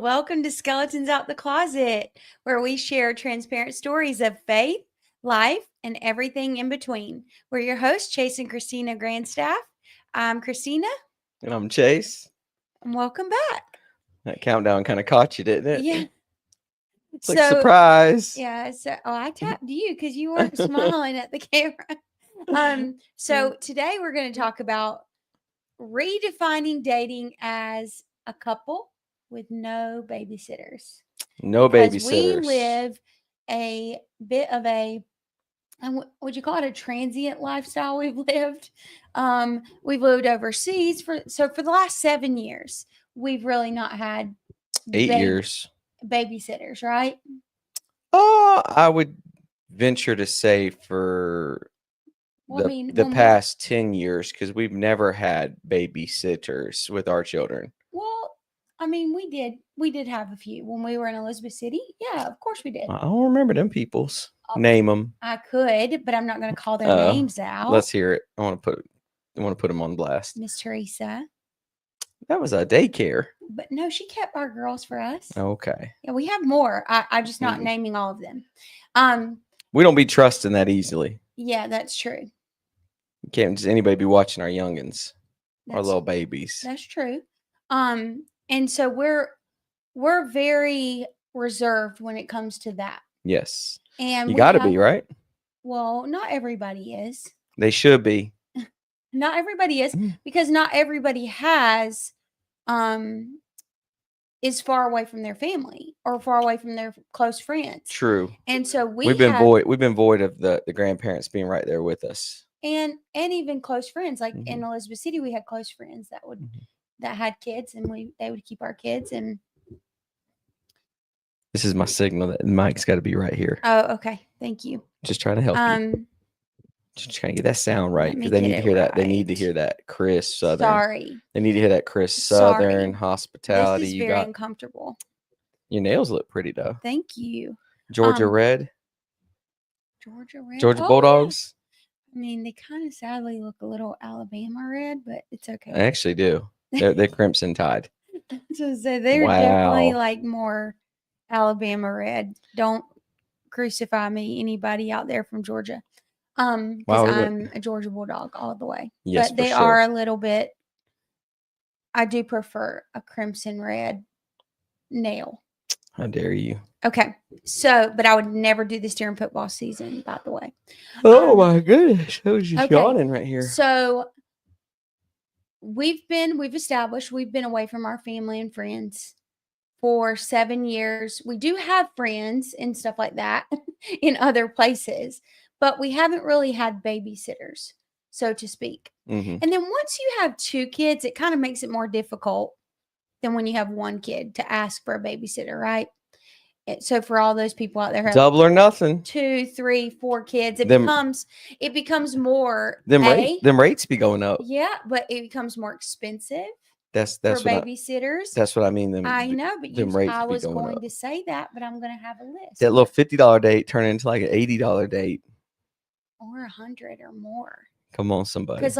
Welcome to Skeletons Out the Closet, where we share transparent stories of faith, life, and everything in between. We're your hosts, Chase and Christina Grandstaff. I'm Christina, And I'm Chase. and welcome back. That countdown kind of caught you, didn't it? Yeah. It's like surprise. Yeah. I tapped you because you weren't smiling at the camera. So today we're going to talk about redefining dating as a couple with no babysitters. No Because we babysitters. live a bit of would you call it a transient lifestyle we've lived? We've lived overseas for the last 7 years. We've really not had 8 years. Babysitters, right? I would venture to say for the past 10 years, because we've never had babysitters with our children. Well, I mean, we did have a few when we were in Elizabeth City. Yeah, of course we did. I don't remember them peoples. Name them. I could, but I'm not going to call their names out. Let's hear it. I want to put them on blast. Miss Teresa. That was a daycare. But no, she kept our girls for us. Okay. Yeah, we have more. I'm just not naming all of them. We don't be trusting that easily. Yeah, that's true. Can't just anybody be watching our youngins, our little babies. That's true. And so we're very reserved when it comes to that. Yes. And you got to be, right? Well, not everybody is. They should be. Not everybody is, because not everybody is far away from their family or far away from their close friends. True. And so we've been void of the grandparents being right there with us. And even close friends. Like in Elizabeth City, we had close friends that had kids, and they would keep our kids. And this is my signal that the mic's got to be right here. Oh, okay. Thank you. Just trying to help you. Just trying to get that sound right, because they need to hear that. They need to hear that crisp Southern. Sorry. They need to hear that crisp Southern hospitality. This is very uncomfortable. Your nails look pretty though. Thank you. Georgia Red. Georgia Red. Georgia Bulldogs. Yeah. I mean, they kind of sadly look a little Alabama red, but it's okay. They actually do. They're Crimson Tide. So they're definitely like more Alabama red. Don't crucify me, anybody out there from Georgia. Because I'm a Georgia Bulldog all the way. Yes, but they are a little bit. I do prefer a crimson red nail. How dare you? Okay, but I would never do this during football season, by the way. Oh my goodness, I was just yawning right here. So we've established we've been away from our family and friends for 7 years. We do have friends and stuff like that in other places, but we haven't really had babysitters, so to speak. And then once you have 2 kids, it kind of makes it more difficult than when you have 1 kid to ask for a babysitter, right? So for all those people out there, double or nothing, 2, 3, 4 kids, it becomes more. Them rates be going up. Yeah, but it becomes more expensive. That's for babysitters. That's what I mean. I know, but I was going to say that, but I'm going to have a list. That little $50 date turn into like an $80 date, or $100 or more. Come on, somebody. Because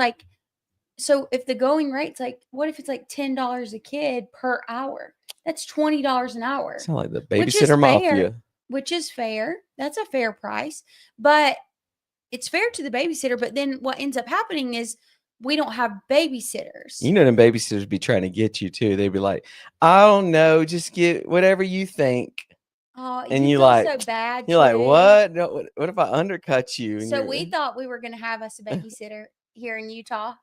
so if the going rate's what if it's like $10 a kid per hour? That's $20 an hour. Sound like the babysitter mafia. Which is fair. That's a fair price, but it's fair to the babysitter. But then what ends up happening is we don't have babysitters. You know, them babysitters be trying to get you too. They'd be like, I don't know, just get whatever you think. Oh, and you feel so bad. You're like, what? No, what if I undercut you? So we thought we were going to have us a babysitter here in Utah,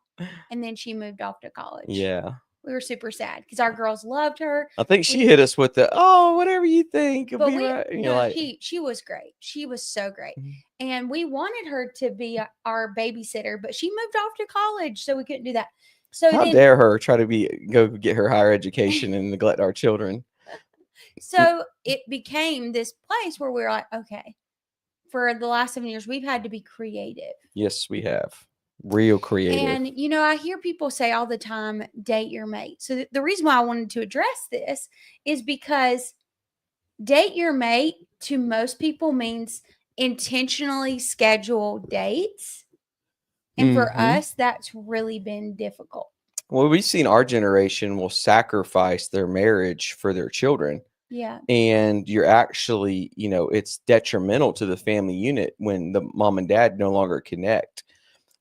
and then she moved off to college. Yeah. We were super sad because our girls loved her. I think she hit us with whatever you think. It'll be right. And you're like, she was great. She was so great. And we wanted her to be our babysitter, but she moved off to college, so we couldn't do that. So how dare her try to go get her higher education and neglect our children. So it became this place where we're like, okay, for the last 7 years, we've had to be creative. Yes, we have. Real creative. And, I hear people say all the time, date your mate. So the reason why I wanted to address this is because date your mate to most people means intentionally schedule dates. And for us, that's really been difficult. Well, we've seen our generation will sacrifice their marriage for their children. Yeah. And you're actually, it's detrimental to the family unit when the mom and dad no longer connect.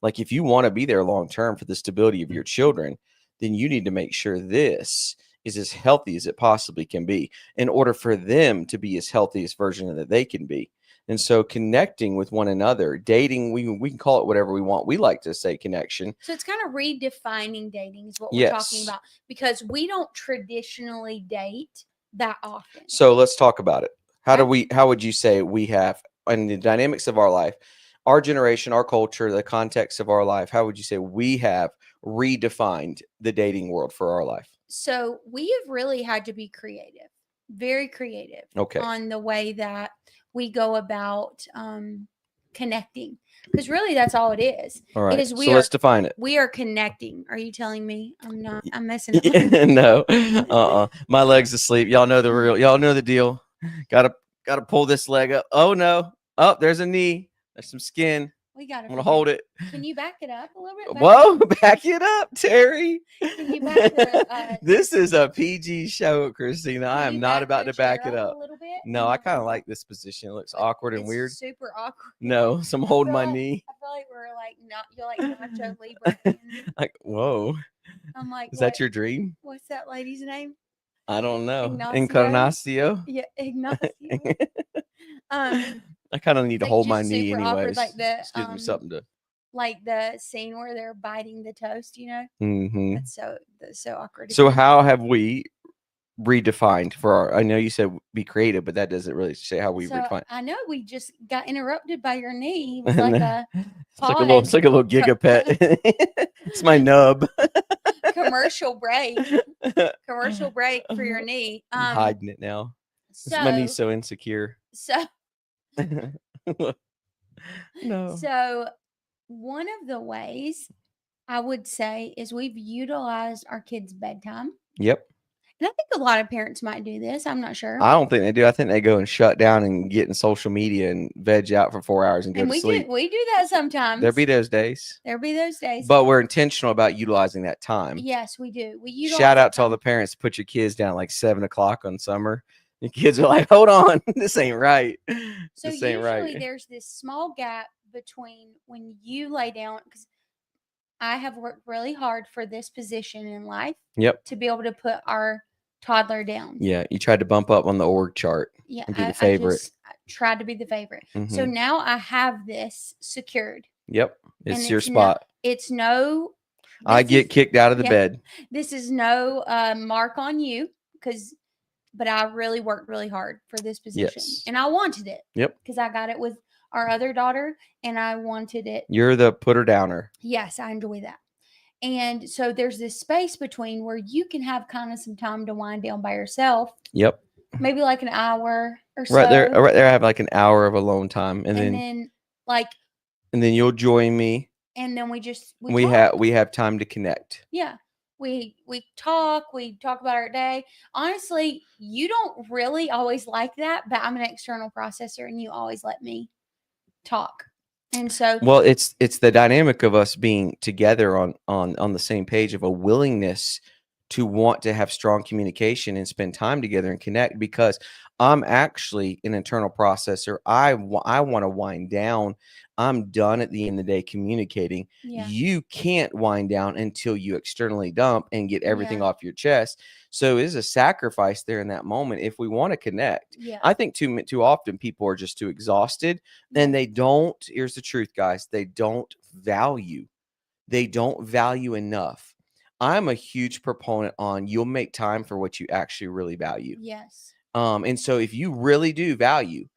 Like, if you want to be there long term for the stability of your children, then you need to make sure this is as healthy as it possibly can be in order for them to be as healthiest version that they can be. And so connecting with one another, dating, we can call it whatever we want. We like to say connection. So it's kind of redefining dating is what we're talking about, because we don't traditionally date that often. So let's talk about it. How would you say we have, in the dynamics of our life, our generation, our culture, the context of our life, how would you say we have redefined the dating world for our life? So we have really had to be creative, very creative, on the way that we go about connecting, because really that's all it is. All right. So let's define it. We are connecting. Are you telling me I'm not? I'm messing up. No. My leg's asleep. Y'all know the real. Y'all know the deal. Gotta pull this leg up. Oh no. Oh, there's a knee. There's some skin. We got to. I'm gonna hold it. Can you back it up a little bit? Whoa, back it up, Terry. Can you back the, this is a PG show, Christina. I am not about to back it up. A little bit? No, I kind of like this position. It looks awkward and weird. Super awkward. No, so I'm holding my knee. I feel like we're like you're like Nacho Libre. Like, whoa. I'm like, is that your dream? What's that lady's name? I don't know. Ignacio? Yeah, Ignacio. I kind of need to hold my knee anyways. Awkward, like just gives me something to. Like the scene where they're biting the toast, Mm-hmm. That's so awkward. So how have we redefined for our? I know you said be creative, but that doesn't really say how we redefine. I know we just got interrupted by your knee. It was like it's like a little gigapet. It's my nub. Commercial break for your knee. I'm hiding it now. My knee's so insecure. No. So one of the ways I would say is we've utilized our kids' bedtime. Yep. And I think a lot of parents might do this. I'm not sure. I don't think they do. I think they go and shut down and get in social media and veg out for 4 hours and go to sleep. We do that sometimes. There'll be those days. But we're intentional about utilizing that time. Yes, we do. Shout out to all the parents. Put your kids down like 7 o'clock on summer. The kids are like, hold on, this ain't right. So usually there's this small gap between when you lay down, because I have worked really hard for this position in life. Yep. To be able to put our toddler down. Yeah, you tried to bump up on the org chart. Yeah, and be the favorite. I tried to be the favorite. Mm-hmm. So now I have this secured. Yep, it's your spot. I get kicked out of the bed. This is no mark on you, but I really worked really hard for this position. Yes. And I wanted it. Yep. Because I got it with our other daughter and I wanted it. You're the putter downer. Yes, I enjoy that. And so there's this space between where you can have kind of some time to wind down by yourself. Yep. Maybe like an hour or so. Right there, I have like an hour of alone time. And then you'll join me. And then we have time to connect. Yeah. We talk about our day. Honestly, you don't really always like that, but I'm an external processor and you always let me talk. And so, well, it's the dynamic of us being together on the same page of a willingness to want to have strong communication and spend time together and connect, because I'm actually an internal processor. I want to wind down. I'm done at the end of the day communicating. Yeah. You can't wind down until you externally dump and get everything off your chest. So it is a sacrifice there in that moment if we want to connect. Yeah. I think too often people are just too exhausted and they don't, here's the truth, guys, they don't value enough. I'm a huge proponent on you'll make time for what you actually really value. Yes. And so if you really do value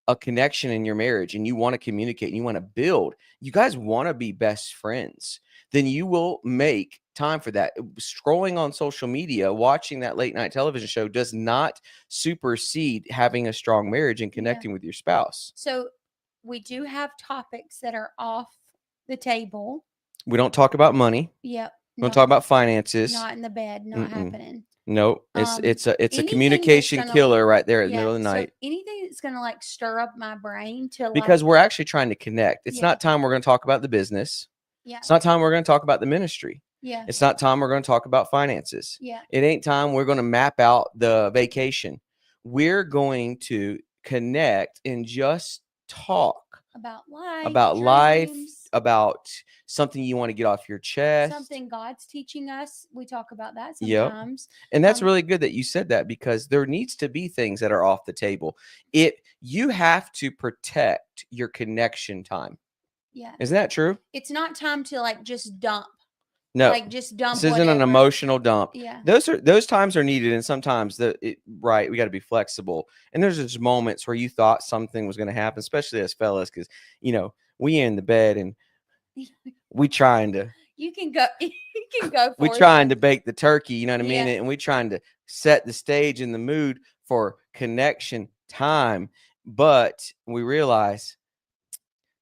a connection in your marriage and you want to communicate and you want to build, you guys want to be best friends, then you will make time for that. Scrolling on social media, watching that late night television show does not supersede having a strong marriage and connecting with your spouse. So we do have topics that are off the table. We don't talk about money. Yep. We don't talk about finances. Not in the bed, not happening. No, it's a communication killer right there in the middle of the night. So anything that's going to like stir up my brain because we're actually trying to connect. It's not time we're going to talk about the business. Yeah. It's not time we're going to talk about the ministry. Yeah. It's not time we're going to talk about finances. Yeah. It ain't time we're going to map out the vacation. We're going to connect and just talk About life. life, about something you want to get off your chest. Something God's teaching us. We talk about that Yep. sometimes. And that's really good that you said that, because there needs to be things that are off the table. You have to protect your connection time. Yeah. Isn't that true? It's not time to like just dump. No. Like just dump. This isn't whatever. an emotional dump. Yeah. Those times are needed, and sometimes right, we got to be flexible. And there's just moments where you thought something was going to happen, especially as fellas, because we in the bed and we trying to. You can go. You can go. We trying to bake the turkey. You know what I mean? Yeah. And we trying to set the stage and the mood for connection time, but we realize,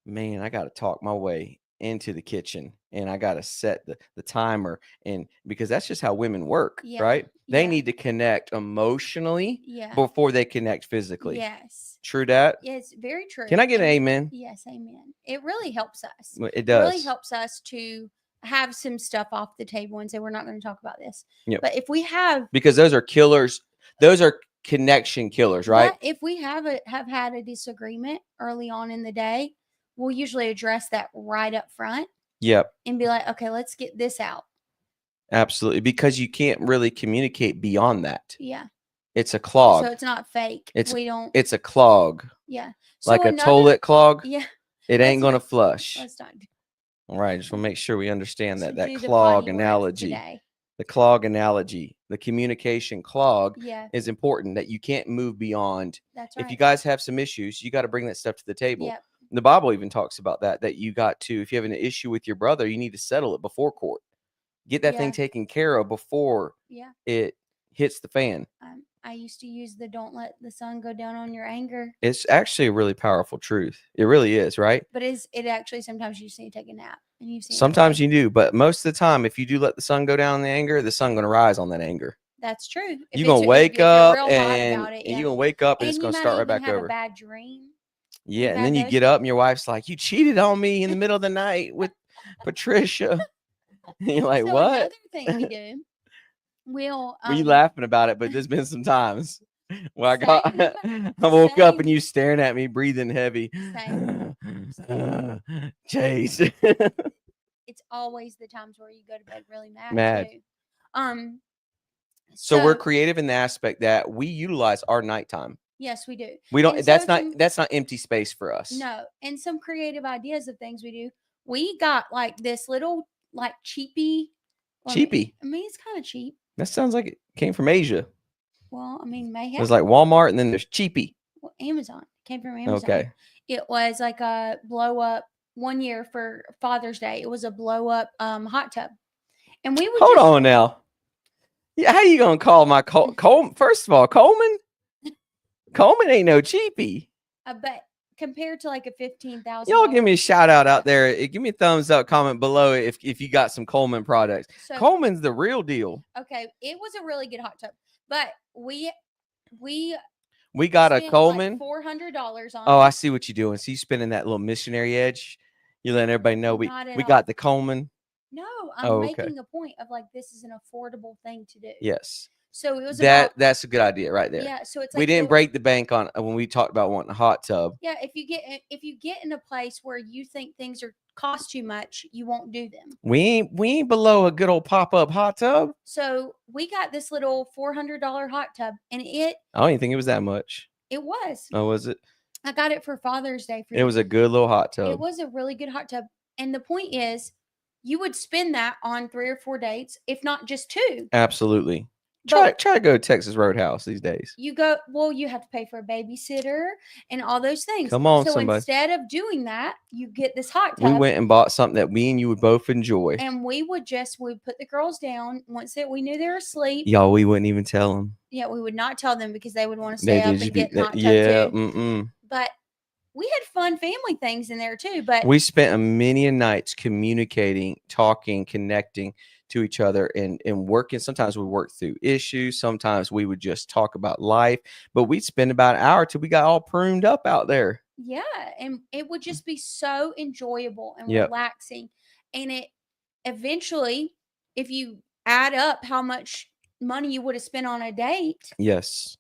man, I got to talk my way into the kitchen, and I got to set the timer, and because that's just how women work, right? They need to connect emotionally before they connect physically. Yes. True that? Yes, very true. Can I get an amen? Yes, amen. It really helps us. It does. It really helps us to have some stuff off the table and say, we're not going to talk about this. Yep. But if we have, because those are killers, those are connection killers, right? If we have had a disagreement early on in the day, we'll usually address that right up front. Yep. And be like, okay, let's get this out. Absolutely. Because you can't really communicate beyond that. Yeah. It's a clog. So it's not fake. It's a clog. Yeah. So like a toilet clog. Yeah. It ain't going to flush. Let's not do. All right. Just want to make sure we understand that clog analogy. The clog analogy, the communication clog is important, that you can't move beyond. That's right. If you guys have some issues, you got to bring that stuff to the table. Yep. The Bible even talks about that you got to, if you have an issue with your brother, you need to settle it before court. Get that thing taken care of before it hits the fan. I used to use the "don't let the sun go down on your anger." It's actually a really powerful truth. It really is, right? But it actually sometimes you just need to take a nap, and you've seen sometimes you do, but most of the time, if you do let the sun go down on the anger, the sun gonna rise on that anger. That's true. You're gonna wake up and you're gonna wake up and it's gonna start right back over. A bad dream. Yeah, and then you get up and your wife's like, "You cheated on me in the middle of the night with Patricia." And you're like, "What?" Another thing we do. We'll. Were you laughing about it? But there's been some times where I woke up and you staring at me, breathing heavy. Chase. It's always the times where you go to bed really mad. Too. So we're creative in the aspect that we utilize our nighttime. Yes, we do. We don't. That's not empty space for us. No, and some creative ideas of things we do. We got like this little like cheapy. Cheapy. I mean, it's kind of cheap. That sounds like it came from Asia. Well, I mean, maybe. There's like Walmart, and then there's cheapy. Well, Amazon. It came from Amazon. Okay. It was like a blow up one year for Father's Day. It was a blow up hot tub, and we would hold on now. Yeah, how you gonna call my Coleman? First of all, Coleman ain't no cheapy. But compared to like a $15,000, y'all give me a shout out there. Give me a thumbs up, comment below if you got some Coleman products. So, Coleman's the real deal. Okay, it was a really good hot tub, but we got a Coleman. Like $400 on. Oh, I see what you're doing. So you spinning that little missionary edge. You're letting everybody know we got the Coleman. No, I'm making a point of like this is an affordable thing to do. Yes. So it was that's a good idea right there. Yeah. So it's like we didn't break the bank on when we talked about wanting a hot tub. Yeah, if you get in a place where you think things cost too much, you won't do them. We ain't below a good old pop-up hot tub. So we got this little $400 hot tub, and I don't even think it was that much. It was. Oh, was it? I got it for Father's Day. It was a good little hot tub. It was a really good hot tub, and the point is, you would spend that on 3 or 4 dates, if not just 2. Absolutely. Try to go to Texas Roadhouse these days. You have to pay for a babysitter and all those things. Come on, so instead of doing that, you get this hot tub. We went and bought something that me and you would both enjoy. And we would put the girls down once we knew they were asleep. Y'all, we wouldn't even tell them. Yeah, we would not tell them because they would want to stay up and get in hot tub too. But we had fun family things in there too. But we spent many nights communicating, talking, connecting to each other and working. Sometimes we worked through issues. Sometimes we would just talk about life, but we'd spend about an hour till we got all pruned up out there. Yeah. And it would just be so enjoyable and relaxing. And it eventually if you add up how much money you would have spent on a date, Yes.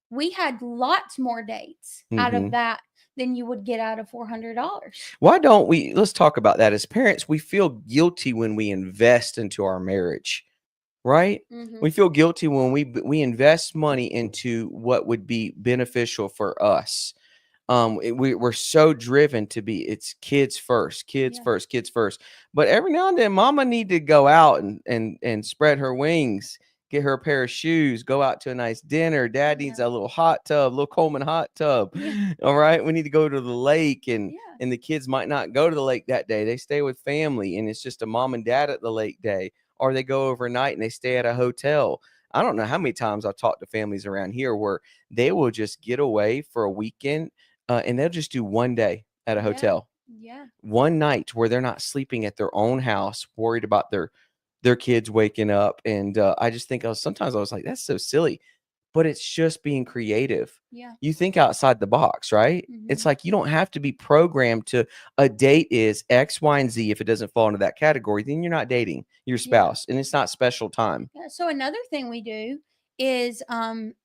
we had lots more dates out of Hmm. that than you would get out of $400. Why don't we? Let's talk about that. As parents, we feel guilty when we invest into our marriage, right? Mm-hmm. We feel guilty when we invest money into what would be beneficial for us. We're so driven to be, it's kids first, kids Yeah. first, kids first. But every now and then mama need to go out and spread her wings, get her a pair of shoes, go out to a nice dinner. Dad needs Yeah. a little hot tub, little Coleman hot tub. Yeah. All right, we need to go to the lake, and Yeah. the kids might not go to the lake that day. They stay with family, and it's just a mom and dad at the lake day, or they go overnight and they stay at a hotel. I don't know how many times I've talked to families around here where they will just get away for a weekend, and they'll just do one day at a Yeah. hotel, Yeah. one night where they're not sleeping at their own house, worried about their kids waking up. And I just think sometimes I was like, that's so silly, but it's just being creative. Yeah. You think outside the box, right? It's Mm-hmm. like you don't have to be programmed to a date is X, Y, and Z. If it doesn't fall into that category, then you're not dating your Yeah. spouse, and it's not special time. Yeah. So another thing we do is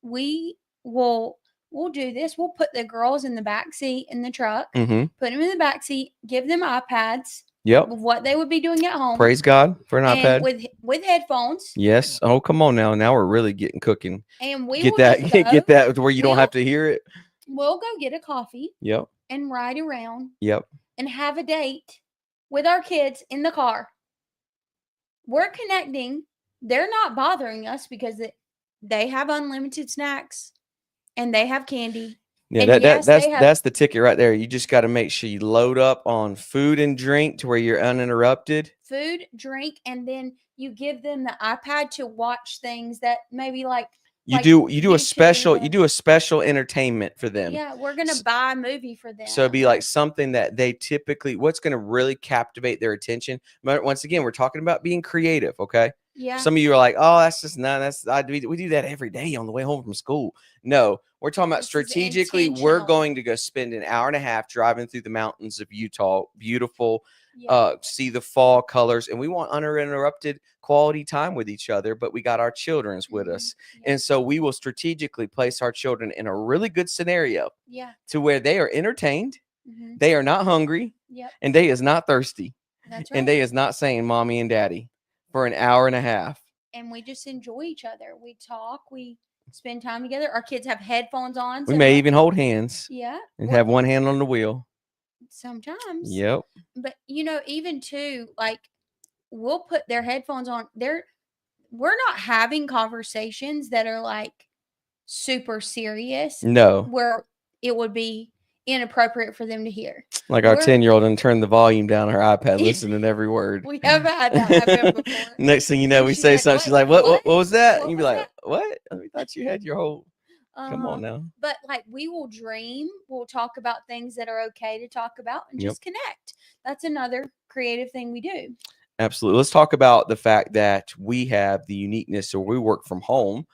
we will we'll do this. We'll put the girls in the back seat in the truck, Mm-hmm. put them in the back seat, give them iPads Yep. of what they would be doing at home, Praise God for an and iPad. with headphones, Yes. Oh, come on now. Now we're really getting cooking. and we Get will that, just go. get that to where you don't We'll have to hear it. we'll go get a coffee Yep. and ride around Yep. and have a date with our kids in the car. We're connecting. They're not bothering us because they have unlimited snacks and they have candy. Yeah, And yes, they have that's the ticket right there. You just got to make sure you load up on food and drink to where you're uninterrupted. food, drink, and then you give them the iPad to watch things that maybe like You do a YouTube special or entertainment for them. yeah, we're gonna buy a movie for them. So it'd be like something that they typically, what's going to really captivate their attention. But once again, we're talking about being creative, okay? Yeah. Some of you are like, oh, that's just not, we do that every day on the way home from school. No, we're talking about This is strategically, we're intentional. going to go spend an hour and a half driving through the mountains of Utah, beautiful, Yeah. see the fall colors, and we want uninterrupted quality time with each other, but we got our children's with us. Yeah. And so we will strategically place our children in a really good scenario Yeah. to where they are entertained, Mm-hmm. they are not hungry, Yep. and they is not thirsty, That's right. and they is not saying mommy and daddy for an hour and a half. And we just enjoy each other. We talk. We spend time together. Our kids have headphones on. We so may like- even hold hands yeah. and well, have one hand on the wheel. sometimes. Yep. But even too, like we'll put their headphones on. We're not having conversations that are like super serious No, where it would be inappropriate for them to hear. like our We're- 10-year-old and turn the volume down her iPad, listening to every word. We have had that happen before. Next thing you know, And we she's say like, something. "What? She's like, what was that? What And you'd be was like, that?" what? We thought you had your whole. Come Uh-huh. on now. But like we will dream, we'll talk about things that are okay to talk about and Yep. just connect. That's another creative thing we do. Absolutely. Let's talk about the fact that we have the uniqueness, so we work from home,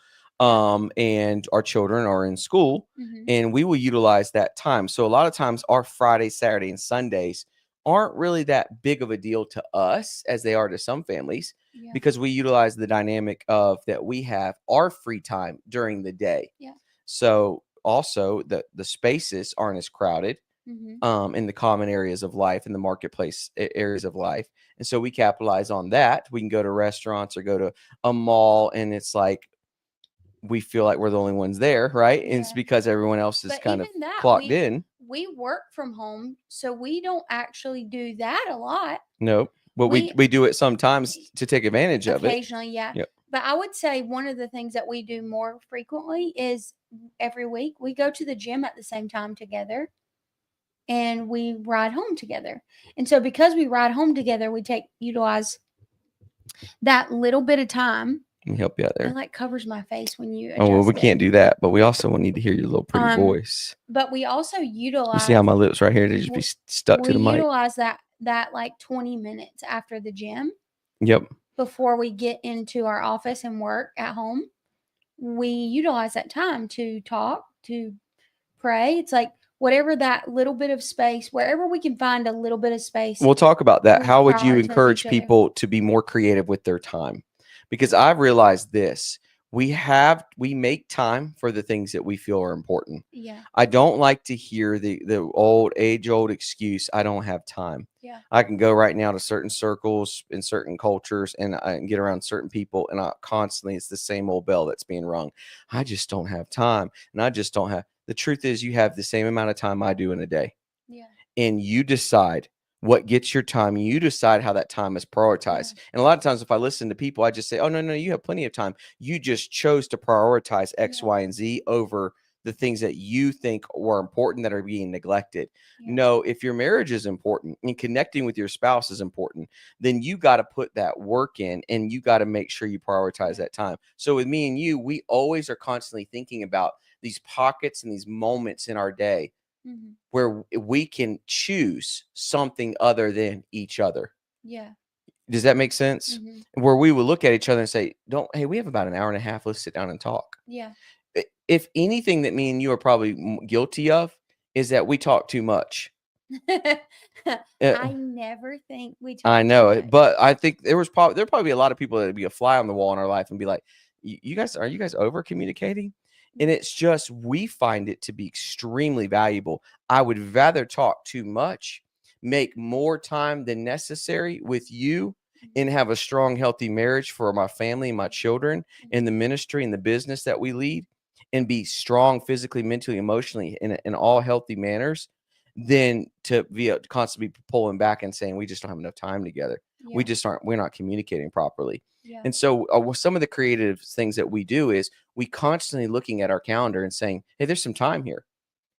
and our children are in school, Mm-hmm. and we will utilize that time. So a lot of times our Friday, Saturday, and Sundays aren't really that big of a deal to us as they are to some families, Yeah. because we utilize the dynamic of that we have our free time during the day. Yeah. So also the spaces aren't as crowded Mm-hmm. in the common areas of life, in the marketplace areas of life. And so we capitalize on that. We can go to restaurants or go to a mall, and it's like we feel like we're the only ones there, right? And it's Yeah. because everyone else is But kind of even that, clocked in. We work from home, so we don't actually do that a lot. No, but we do it sometimes to take advantage of it. Occasionally, yeah. Yep. But I would say one of the things that we do more frequently is every week we go to the gym at the same time together and we ride home together. And so because we ride home together, we utilize that little bit of time. Let me help you out there. It like covers my face when you Oh, well, we adjust it. can't do that, but we also need to hear your little pretty voice. But we also You utilize see how my lips right here, they just be stuck to the we mic. utilize that like 20 minutes after the gym Yep. before we get into our office and work at home. We utilize that time to talk, to pray. It's like whatever that little bit of space, wherever we can find a little bit of space, We'll talk about that. we How would you prioritize encourage each other. people to be more creative with their time? Because I've realized this. We make time for the things that we feel are important. Yeah. I don't like to hear the old age old excuse, I don't have time. Yeah. I can go right now to certain circles in certain cultures and I can get around certain people and I constantly it's the same old bell that's being rung. I just don't have time. And I just don't have the truth is you have the same amount of time I do in a day. Yeah. And you decide what gets your time. You decide how that time is prioritized. Yeah. And a lot of times, if I listen to people, I just say, "Oh no, you have plenty of time. You just chose to prioritize X, Yeah. Y, and Z over the things that you think were important that are being neglected." Yeah. No, if your marriage is important and connecting with your spouse is important, then you got to put that work in and you got to make sure you prioritize that time. So with me and you, we always are constantly thinking about these pockets and these moments in our day where we can choose something other than each other. Yeah. Does that make sense? Where we would look at each other and say, hey, we have about an hour and a half. Let's sit down and talk. Yeah. If anything that me and you are probably guilty of is that we talk too much. I never think we talk I know too it, much. but I think there'd probably be a lot of people that would be a fly on the wall in our life and be like, are you guys over communicating? And it's just, we find it to be extremely valuable. I would rather talk too much, make more time than necessary with you, and have a strong, healthy marriage for my family and my children and the ministry and the business that we lead and be strong physically, mentally, emotionally in all healthy manners than to be constantly pulling back and saying we just don't have enough time together. Yeah. We're not communicating properly. Yeah. And so some of the creative things that we do is we constantly looking at our calendar and saying, hey, there's some time here.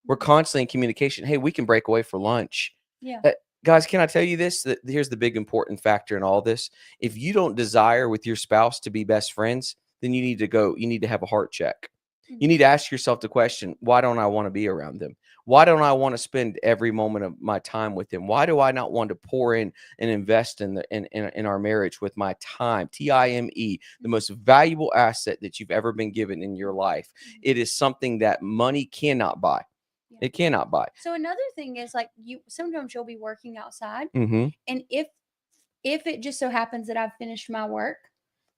We're constantly in communication. Hey, we can break away for lunch. Yeah. Guys, can I tell you this? That here's the big important factor in all this. If you don't desire with your spouse to be best friends, then you need to have a heart check. You need to ask yourself the question, why don't I want to be around them? Why don't I want to spend every moment of my time with them? Why do I not want to pour in and invest in our marriage with my time? TIME, the most valuable asset that you've ever been given in your life. It is something that money cannot buy. Yeah. It cannot buy. So another thing is like sometimes you'll be working outside, and if it just so happens that I've finished my work,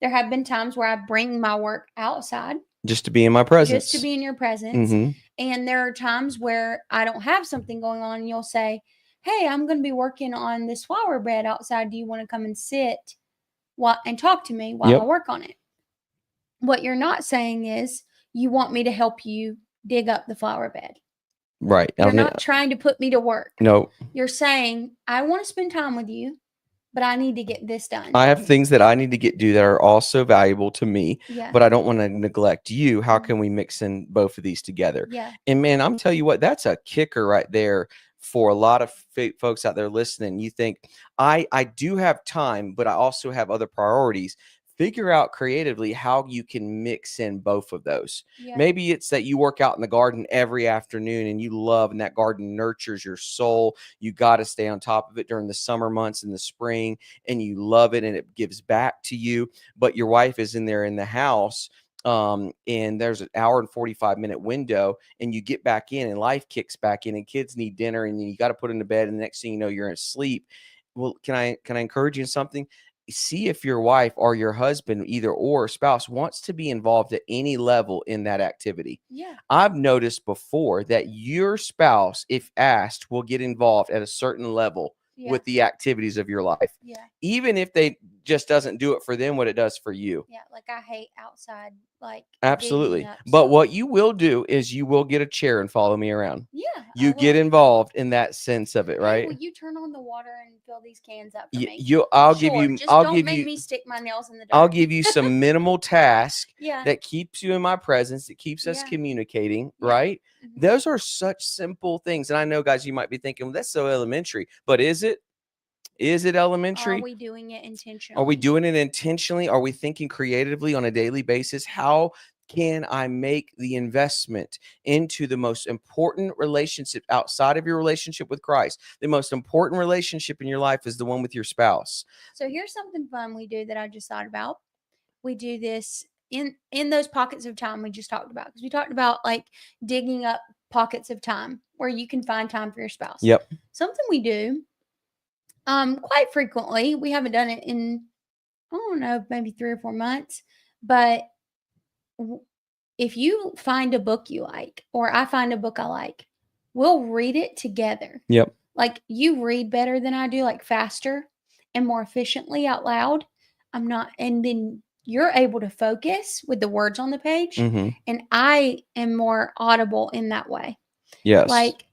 there have been times where I bring my work outside. Just to be in my presence. Just to be in your presence. And there are times where I don't have something going on and you'll say, hey, I'm going to be working on this flower bed outside. Do you want to come and sit and talk to me while I work on it? What you're not saying is you want me to help you dig up the flower bed. Right. You're not trying to put me to work. No. You're saying, I want to spend time with you, but I need to get this done. I have things that I need to do that are also valuable to me, but I don't want to neglect you. How can we mix in both of these together? Yeah. And man, I'm telling you what, that's a kicker right there for a lot of folks out there listening. You think, I do have time, but I also have other priorities. Figure out creatively how you can mix in both of those. Yeah. Maybe it's that you work out in the garden every afternoon and you love, and that garden nurtures your soul. You got to stay on top of it during the summer months in the spring, and you love it and it gives back to you. But your wife is in there in the house, and there's an hour and 45-minute window, and you get back in and life kicks back in and kids need dinner and then you got to put them to bed, and the next thing you know, you're asleep. Well, can I encourage you in something? See if your wife or your husband, either or spouse, wants to be involved at any level in that activity. Yeah. I've noticed before that your spouse, if asked, will get involved at a certain level with the activities of your life. Yeah. Even if they just doesn't do it for them what it does for you. Yeah, like I hate outside, like absolutely. But what you will do is you will get a chair and follow me around. Yeah. You get involved in that sense of it, right? Hey, will you turn on the water and fill these cans up for me? Don't make me stick my nails in the dirt. I'll give you some minimal task yeah. that keeps you in my presence, that keeps us communicating, right? Those are such simple things. And I know, guys, you might be thinking, well, that's so elementary, but is it? Is it elementary? Are we doing it intentionally? Are we doing it intentionally? Are we thinking creatively on a daily basis? How can I make the investment into the most important relationship outside of your relationship with Christ? The most important relationship in your life is the one with your spouse. So here's something fun we do that I just thought about. We do this in those pockets of time we just talked about, because we talked about like digging up pockets of time where you can find time for your spouse. Yep. Something we do quite frequently. We haven't done it in, I don't know, maybe 3 or 4 months. But if you find a book you like, or I find a book I like, we'll read it together. Yep. Like, you read better than I do, like faster and more efficiently out loud. I'm not, and then you're able to focus with the words on the page, Mm-hmm. and I am more audible in that way. Yes. Like,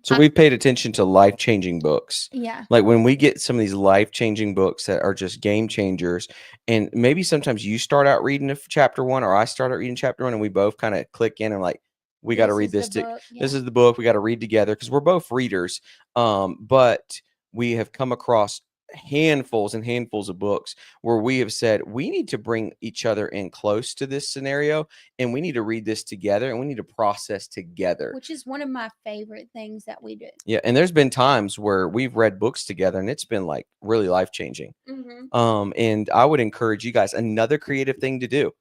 so we've paid attention to life-changing books. yeah. Like when we get some of these life-changing books that are just game changers, and maybe sometimes you start out reading chapter 1 or I start out reading chapter 1, and we both kind of click in and like, we got to read this. This is the book we got to read together because we're both readers. But we have come across handfuls and handfuls of books where we have said we need to bring each other in close to this scenario, and we need to read this together, and we need to process together, which is one of my favorite things that we do. Yeah, and there's been times where we've read books together and it's been like really life-changing. Mm-hmm. And I would encourage you guys, another creative thing to do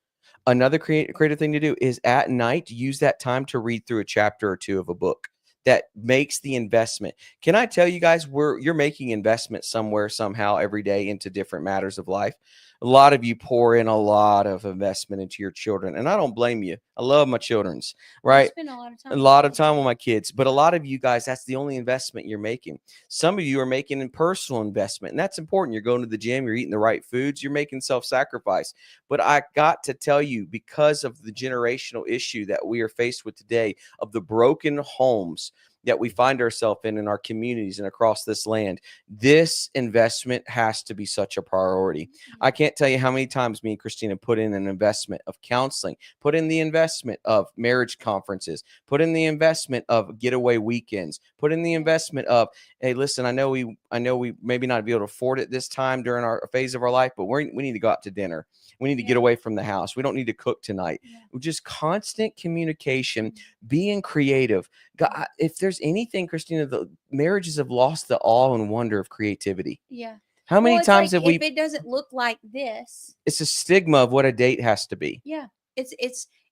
is at night use that time to read through a chapter or two of a book that makes the investment. Can I tell you guys, you're making investment somewhere, somehow, every day into different matters of life. A lot of you pour in a lot of investment into your children, and I don't blame you. I love my children's, right? Spend a lot of time. A lot of time with my kids, but a lot of you guys, that's the only investment you're making. Some of you are making a personal investment, and that's important. You're going to the gym, you're eating the right foods, you're making self-sacrifice. But I got to tell you, because of the generational issue that we are faced with today, of the broken homes that we find ourselves in our communities and across this land, this investment has to be such a priority. I can't tell you how many times me and Christina put in an investment of counseling, put in the investment of marriage conferences, put in the investment of getaway weekends, put in the investment of, hey, listen, I know we maybe not be able to afford it this time during our phase of our life, but we need to go out to dinner. We need to get away from the house. We don't need to cook tonight. Just constant communication, being creative. God, if there's anything, Christina, the marriages have lost the awe and wonder of creativity. Yeah. How many times have we? If it doesn't look like this, it's a stigma of what a date has to be. Yeah. It's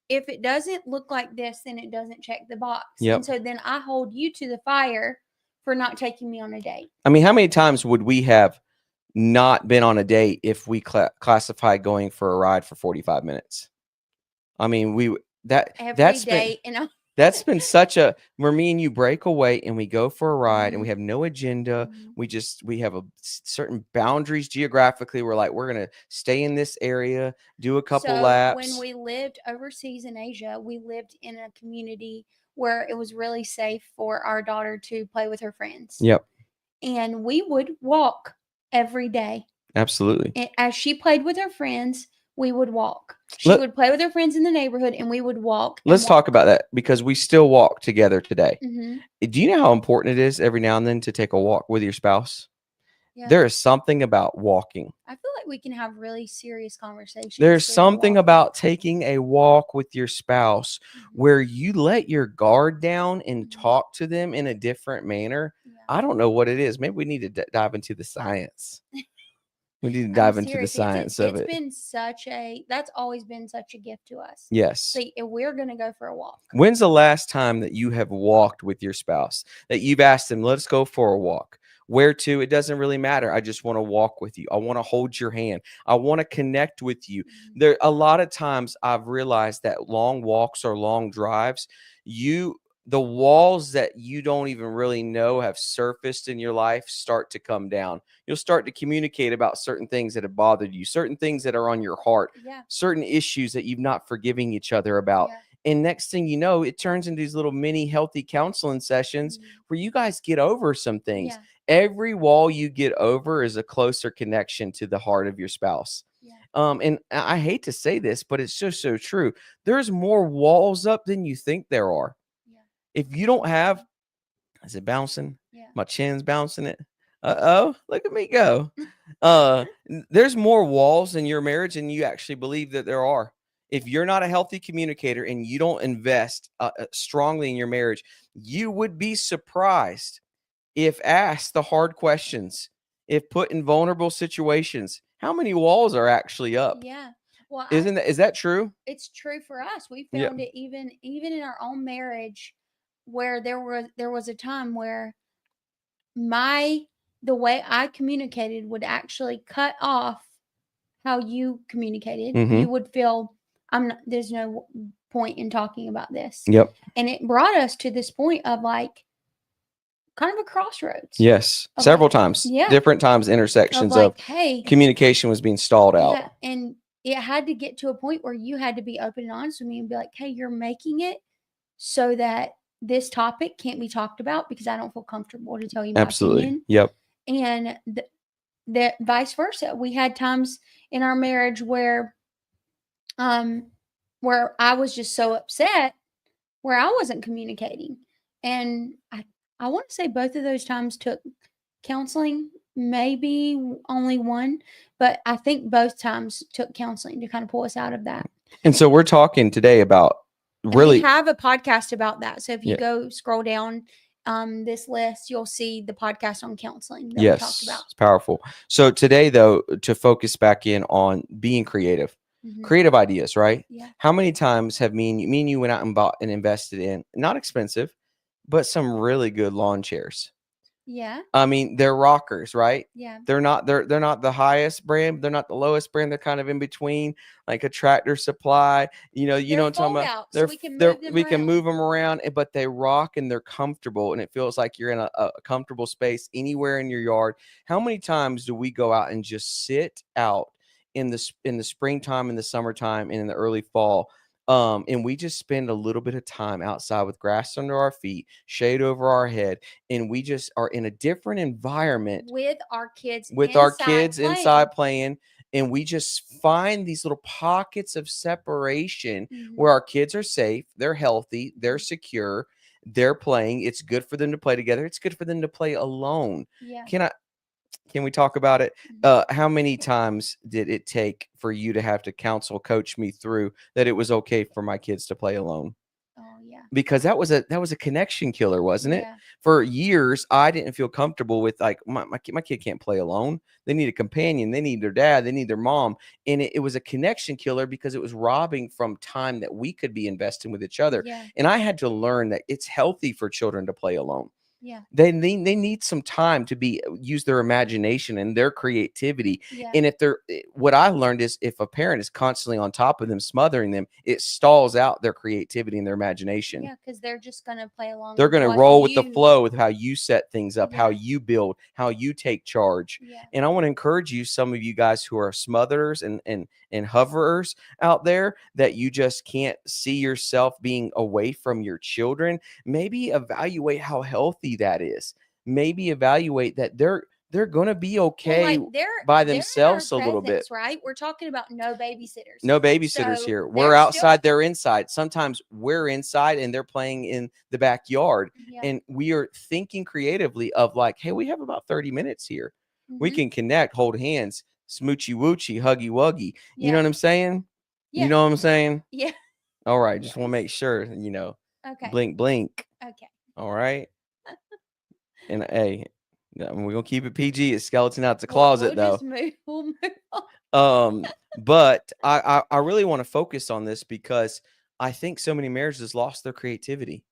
if it doesn't look like this, then it doesn't check the box. Yep. And so then I hold you to the fire for not taking me on a date. I mean, how many times would we have not been on a date if we classify going for a ride for 45 minutes? I mean, that's been such a, where me and you break away and we go for a ride and we have no agenda. We have a certain boundaries geographically. We're like, we're going to stay in this area, do a couple laps. When we lived overseas in Asia, we lived in a community where it was really safe for our daughter to play with her friends. Yep. And we would walk every day. Absolutely. And as she played with her friends, we would walk. She would play with her friends in the neighborhood, and we would walk. Let's talk about that, because we still walk together today. Mm-hmm. Do you know how important it is every now and then to take a walk with your spouse? Yeah. There is something about walking. I feel like we can have really serious conversations. There's something about taking a walk with your spouse where you let your guard down and talk to them in a different manner. Yeah. I don't know what it is. Maybe we need to dive into the science. We need to dive into the science of it. That's always been such a gift to us. Yes. So we're going to go for a walk. When's the last time that you have walked with your spouse, that you've asked them, let's go for a walk? Where to? It doesn't really matter. I just want to walk with you. I want to hold your hand. I want to connect with you. There, a lot of times I've realized that long walks or long drives, the walls that you don't even really know have surfaced in your life start to come down. You'll start to communicate about certain things that have bothered you, certain things that are on your heart, certain issues that you've not forgiving each other about. And next thing you know, it turns into these little mini healthy counseling sessions where you guys get over some things. Every wall you get over is a closer connection to the heart of your spouse. And I hate to say this, but it's just so true. There's more walls up than you think there are. If you don't have, is it bouncing? Yeah. My chin's bouncing it. Uh-oh, look at me go. There's more walls in your marriage than you actually believe that there are. If you're not a healthy communicator and you don't invest strongly in your marriage, you would be surprised if asked the hard questions, if put in vulnerable situations, how many walls are actually up? Yeah. Well, is that true? It's true for us. We found it even in our own marriage. where there was a time where the way I communicated would actually cut off how you communicated. Mm-hmm. You would feel there's no point in talking about this. Yep. And it brought us to this point of like kind of a crossroads. Yes. Of Several like, times. yeah. Different times, intersections Of like, of hey, communication was being stalled out. yeah, and it had to get to a point where you had to be open and honest with me and be like, hey, you're making it so that this topic can't be talked about because I don't feel comfortable to tell you my Absolutely. opinion. Yep. And the vice versa. We had times in our marriage where I was just so upset where I wasn't communicating. And I want to say both of those times took counseling, maybe only one, but I think both times took counseling to kind of pull us out of that. And so we're talking today about really, we have a podcast about that. So if you Yeah. go scroll down this list, you'll see the podcast on counseling that yes, we talked about. it's powerful. So today, though, to focus back in on being creative, creative ideas, right? Yeah. How many times have me and you went out and bought and invested in, not expensive, but some really good lawn chairs? Yeah. I mean, they're rockers, right? Yeah. They're not the highest brand, they're not the lowest brand, they're kind of in between, like a Tractor Supply. You know what I'm talking about? So we can move them around, but they rock and they're comfortable, and it feels like you're in a comfortable space anywhere in your yard. How many times do we go out and just sit out in the springtime, in the summertime, and in the early fall? And we just spend a little bit of time outside with grass under our feet, shade over our head, and we just are in a different environment with our kids inside playing. And we just find these little pockets of separation where our kids are safe, they're healthy, they're secure, they're playing. It's good for them to play together. It's good for them to play alone. Yeah. Can we talk about it? How many times did it take for you to have to coach me through that it was okay for my kids to play alone? Oh yeah. Because that was a connection killer, wasn't it? For years, I didn't feel comfortable with like my kid can't play alone. They need a companion. They need their dad. They need their mom. And it was a connection killer because it was robbing from time that we could be investing with each other. Yeah. And I had to learn that it's healthy for children to play alone. Yeah. They need some time to use their imagination and their creativity. Yeah. And what I learned is if a parent is constantly on top of them, smothering them, it stalls out their creativity and their imagination. Yeah, because they're just going to play along. They're going to roll with the flow with how you set things up, how you build, how you take charge. Yeah. And I want to encourage you, some of you guys who are smotherers and hoverers out there, that you just can't see yourself being away from your children. Maybe evaluate how healthy that is. Maybe evaluate that they're going to be okay by themselves a little bit. Right? We're talking about no babysitters. No babysitters here. We're outside, they're inside. Sometimes we're inside and they're playing in the backyard. Yeah. And we are thinking creatively of like, hey, we have about 30 minutes here. We can connect, hold hands, smoochy woochy, huggy wuggy. You know what I'm saying? Yeah. You know what I'm saying? Yeah. All right. Just want to make sure, Okay. Blink, blink. Okay. All right. And hey, we're gonna keep it PG. It's skeleton out the closet, though. We'll move on. But I really want to focus on this because I think so many marriages lost their creativity.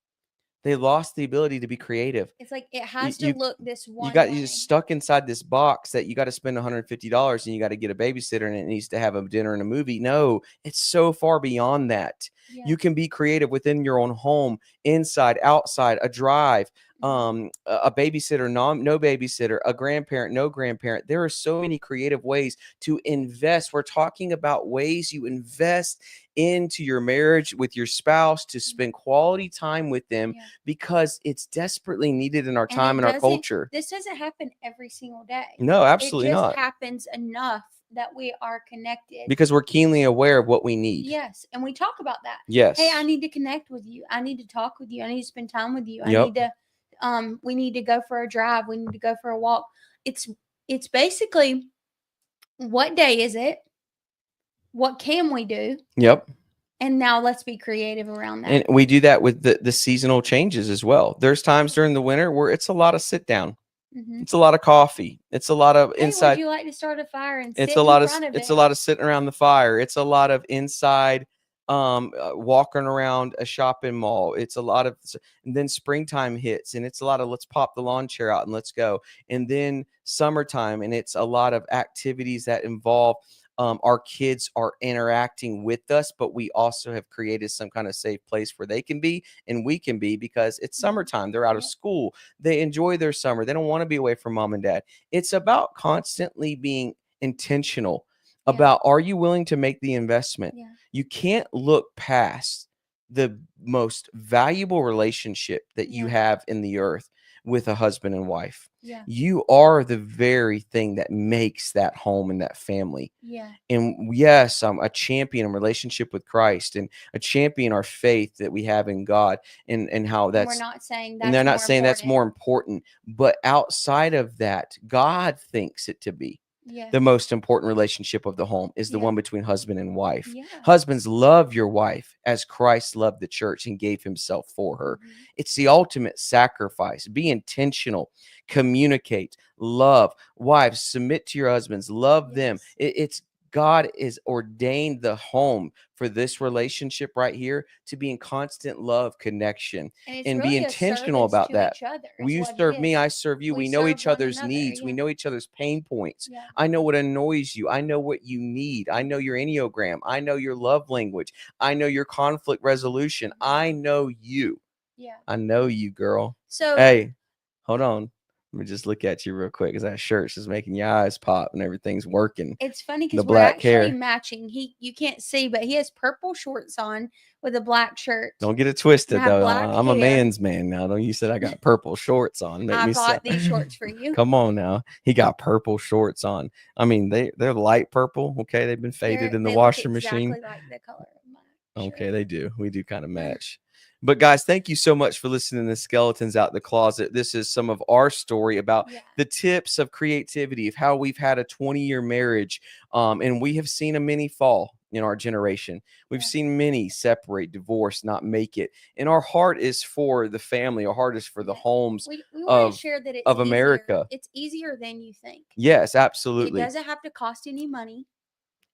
They lost the ability to be creative. It's like it has to look this one. You're stuck inside this box that you got to spend $150 and you got to get a babysitter and it needs to have a dinner and a movie. No, it's so far beyond that. Yeah. You can be creative within your own home, inside, outside, a drive, a babysitter, no babysitter, a grandparent, no grandparent. There are so many creative ways to invest. We're talking about ways you invest into your marriage with your spouse to spend quality time with them because it's desperately needed in our time and our culture. This doesn't happen every single day. No, absolutely not. It just happens enough that we are connected because we're keenly aware of what we need. Yes. And we talk about that. Yes. Hey, I need to connect with you. I need to talk with you. I need to spend time with you. I need to we need to go for a drive. We need to go for a walk. It's basically, what day is it? What can we do? Yep. And now let's be creative around that. And we do that with the seasonal changes as well. There's times during the winter where it's a lot of sit down. It's a lot of coffee. It's a lot of inside. Would you like to start a fire and it's a lot of sitting around the fire. It's a lot of inside walking around a shopping mall. It's a lot of, and then springtime hits and it's a lot of let's pop the lawn chair out and let's go. And then summertime, and it's a lot of activities that involve our kids are interacting with us, but we also have created some kind of safe place where they can be and we can be, because it's summertime. They're out of school. They enjoy their summer. They don't want to be away from mom and dad. It's about constantly being intentional about, are you willing to make the investment? You can't look past the most valuable relationship that you have in the earth with a husband and wife. You are the very thing that makes that home and that family. And yes, I'm a champion in relationship with Christ and a champion our faith that we have in God, and how And we're that's, not saying and they're not saying that's more important, but outside of that, God thinks it to be. The most important relationship of the home is the one between husband and wife. Husbands, love your wife as Christ loved the church and gave himself for her. It's the ultimate sacrifice. Be intentional, communicate, love. Wives, submit to your husbands, love them. It's God is ordained the home for this relationship right here to be in constant love, connection, and really be intentional about that. Will you serve me, I serve you. We know each other's needs. We know each other's pain points. I know what annoys you. I know what you need. I know your Enneagram. I know your love language. I know your conflict resolution. I know you. I know you, girl. So hey, hold on. Let me just look at you real quick, because that shirt's just making your eyes pop and everything's working. It's funny because The we're black actually hair. matching. You can't see, but he has purple shorts on with a black shirt. Don't get it twisted, And I have though. black I'm a hair. man's man now. Don't you said I got purple shorts on? Make I me bought these shorts for you. Come on now. He got purple shorts on. I mean, they're light purple. Okay, they've been faded in the They washer look exactly machine. like the color of my shirt. Okay, they do. We do kind of match. But guys, thank you so much for listening to Skeletons Out the Closet. This is some of our story about the tips of creativity, of how we've had a 20-year marriage, and we have seen a many fall in our generation. We've seen many separate, divorce, not make it. And our heart is for the family. Our heart is for the homes we want to share that it's of America. Easier. It's easier than you think. Yes, absolutely. It doesn't have to cost any money.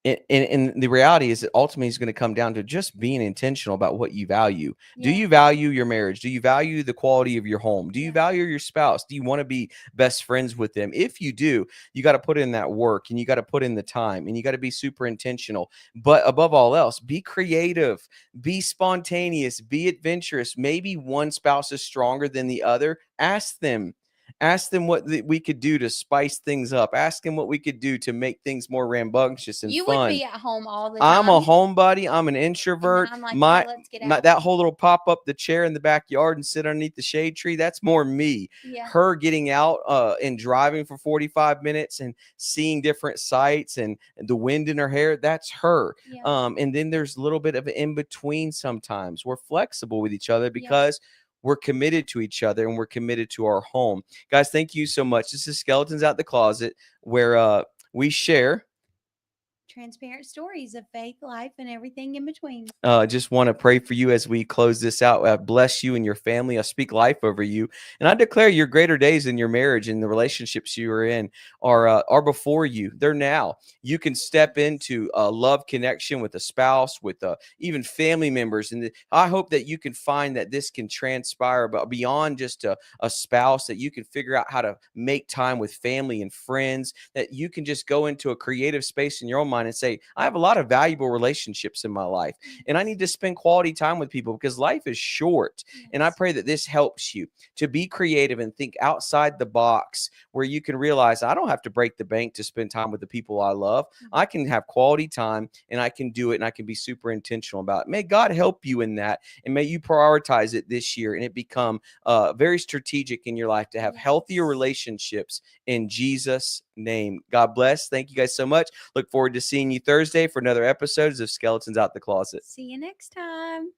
And the reality is that ultimately it's going to come down to just being intentional about what you value. Do you value your marriage? Do you value the quality of your home? Do you value your spouse? Do you want to be best friends with them? If you do, you got to put in that work, and you got to put in the time, and you got to be super intentional. But above all else, be creative, be spontaneous, be adventurous. Maybe one spouse is stronger than the other. Ask them. Ask them what we could do to spice things up. Ask them what we could do to make things more rambunctious and you fun. You would be at home all the time. I'm a homebody. I'm an introvert. I'm like, let's get out. That whole little pop up the chair in the backyard and sit underneath the shade tree, that's more me. Her getting out and driving for 45 minutes and seeing different sights and the wind in her hair, that's her. And then there's a little bit of an in between sometimes. We're flexible with each other because we're committed to each other and we're committed to our home. Guys, thank you so much. This is Skeletons Out the Closet, where we share transparent stories of faith, life, and everything in between. Just want to pray for you as we close this out. I bless you and your family. I speak life over you, and I declare your greater days in your marriage and the relationships you are in are before you. They're now. You can step into a love connection with a spouse, with even family members, and I hope that you can find that this can transpire, but beyond just a spouse, that you can figure out how to make time with family and friends. That you can just go into a creative space in your own mind and say, I have a lot of valuable relationships in my life, and I need to spend quality time with people because life is short. And I pray that this helps you to be creative and think outside the box, where you can realize I don't have to break the bank to spend time with the people I love. I can have quality time, and I can do it, and I can be super intentional about it. May God help you in that, and may you prioritize it this year, and it become very strategic in your life to have healthier relationships in Jesus' name. God bless. Thank you guys so much. Look forward to seeing you Thursday for another episode of Skeletons Out the Closet. See you next time.